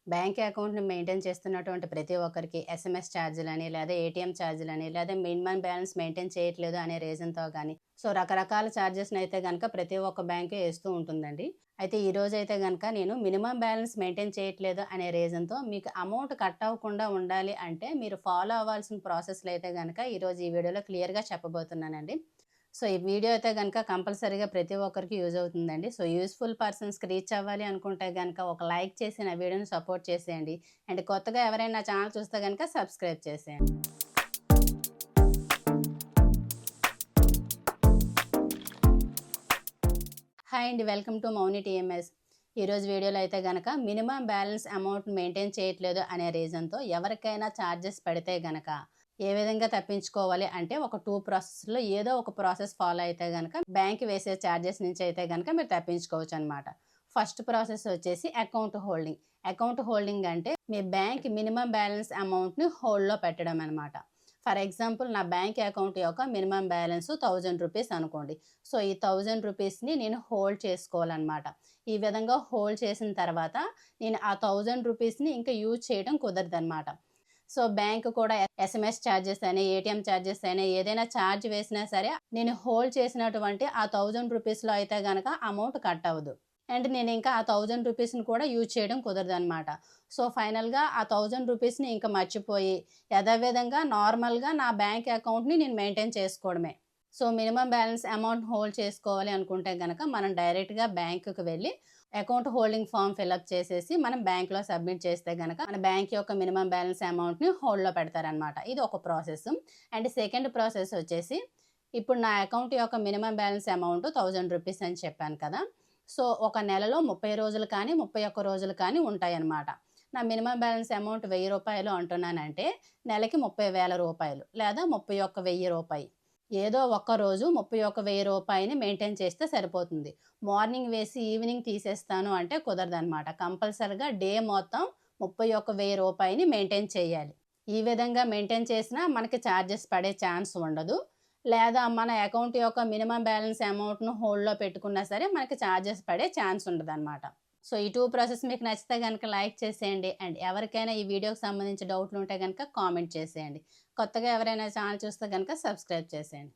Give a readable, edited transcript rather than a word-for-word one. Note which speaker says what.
Speaker 1: Bank అకౌంట్‌ని maintain చేస్తున్నటువంటి ప్రతి ఒక్కరికి ఎస్ఎంఎస్ ఛార్జీలని, లేదా ఏటీఎం ఛార్జీలని, లేదా మినిమమ్ బ్యాలెన్స్ మెయింటైన్ చేయట్లేదు అనే రీజన్‌తో గాని, రకరకాల ఛార్జెస్‌నైతే గనక ప్రతి ఒక్క బ్యాంకు ఏస్తూ ఉంటుందండి. అయితే ఈరోజైతే గనక నేను మినిమమ్ బ్యాలెన్స్ మెయింటైన్ చేయట్లేదు అనే రీజన్‌తో మీకు అమౌంట్ కట్ అవ్వకుండా ఉండాలి అంటే మీరు ఫాలో అవ్వాల్సిన ప్రాసెస్‌లు అయితే గనక ఈరోజు ఈ వీడియోలో క్లియర్‌గా చెప్పబోతున్నానండి. ఈ వీడియో అయితే గనక కంపల్సరీగా ప్రతి ఒక్కరికి యూజ్ అవుతుందండి. యూజ్‌ఫుల్ పర్సన్స్‌కి రీచ్ అవ్వాలి అనుకుంటే గనక ఒక లైక్ చేసి నా వీడియోని సపోర్ట్ చేసేయండి. అండ్ కొత్తగా ఎవరైనా నా ఛానల్ చూస్తే గనక సబ్స్క్రైబ్ చేసేయండి. హాయ్ అండి. Welcome to Mouni TMS. ఈరోజు వీడియోలో అయితే గనక మినిమమ్ బ్యాలెన్స్ అమౌంట్ మెయింటైన్ చేయట్లేదు అనే రీజన్‌తో ఎవరికైనా ఛార్జెస్ పడితే గనక ఏ విధంగా తప్పించుకోవాలి అంటే ఒక 2 ప్రాసెస్‌లో ఏదో ఒక ప్రాసెస్ ఫాలో అయితే గనక బ్యాంక్ వేసే ఛార్జెస్ నుంచి అయితే గనక మీరు తప్పించుకోవచ్చనమాట. ఫస్ట్ ప్రాసెస్ వచ్చేసి అకౌంట్ హోల్డింగ్. అకౌంట్ హోల్డింగ్ అంటే మీ బ్యాంక్ మినిమమ్ బ్యాలెన్స్ అమౌంట్‌ని హోల్డ్‌లో పెట్టడం అనమాట. ఫర్ ఎగ్జాంపుల్ నా బ్యాంక్ అకౌంట్ యొక్క మినిమమ్ బ్యాలెన్స్ రూ. 1000 అనుకోండి. ఈ రూ. 1000ని నేను హోల్డ్ చేసుకోవాలనమాట. ఈ విధంగా హోల్డ్ చేసిన తర్వాత నేను ఆ రూ. 1000ని ఇంకా యూజ్ చేయడం కుదరదనమాట. బ్యాంక్ కూడా ఎస్ఎంఎస్ ఛార్జెస్ అని, ఏటీఎం ఛార్జెస్ అని ఏదైనా ఛార్జ్ వేసినా సరే నేను హోల్డ్ చేసినటువంటి ఆ రూ. 1000లో అయితే గనక అమౌంట్ కట్ అవ్వదు. అండ్ నేను ఇంకా ఆ రూ. 1000ని కూడా యూజ్ చేయడం కుదరదనమాట. ఫైనల్‌గా ఆ రూ. 1000ని ఇంకా మర్చిపోయి యథావిధంగా నార్మల్‌గా నా బ్యాంక్ అకౌంట్‌ని నేను మెయింటైన్ చేసుకోవడమే. మినిమమ్ బ్యాలెన్స్ అమౌంట్ హోల్డ్ చేసుకోవాలి అనుకుంటే గనక మనం డైరెక్ట్‌గా బ్యాంకుకి వెళ్ళి అకౌంట్ హోల్డింగ్ ఫార్మ్ ఫిలప్ చేసేసి మనం బ్యాంక్‌లో సబ్మిట్ చేస్తే గనక మన బ్యాంక్ యొక్క మినిమమ్ బ్యాలెన్స్ అమౌంట్‌ని హోల్డ్‌లో పెడతారనమాట. ఇది ఒక ప్రాసెస్. అండ్ సెకండ్ ప్రాసెస్ వచ్చేసి ఇప్పుడు నా అకౌంట్ యొక్క మినిమమ్ బ్యాలెన్స్ అమౌంట్ రూ. 1000 అని చెప్పాను కదా! ఒక నెలలో 30 రోజులు కానీ, 31 రోజులు కానీ ఉంటాయన్నమాట. నా మినిమమ్ బ్యాలెన్స్ అమౌంట్ రూ. 1000 అంటున్నానంటే నెలకి రూ. 30,000 లేదా రూ. 31,000. ఏదో ఒక్క రోజు రూ. 31,000 మెయింటైన్ చేస్తే సరిపోతుంది. మార్నింగ్ వేసి ఈవినింగ్ తీసేస్తాను అంటే కుదరదనమాట. కంపల్సరీగా డే మొత్తం రూ. 31,000 మెయింటైన్ చేయాలి. ఈ విధంగా మెయింటైన్ చేసినా మనకి ఛార్జెస్ పడే ఛాన్స్ ఉండదు. లేదా మన అకౌంట్ యొక్క మినిమమ్ బ్యాలెన్స్ అమౌంట్‌ను హోల్డ్‌లో పెట్టుకున్నా సరే మనకి ఛార్జెస్ పడే ఛాన్స్ ఉండదనమాట. ఈ 2 ప్రాసెస్ మీకు నచ్చితే గనక లైక్ చేసేయండి. అండ్ ఎవరికైనా ఈ వీడియోకి సంబంధించి డౌట్‌లు ఉంటే గనక కామెంట్ చేసేయండి. కొత్తగా ఎవరైనా ఛానల్ చూస్తే గనక సబ్స్క్రైబ్ చేసేయండి.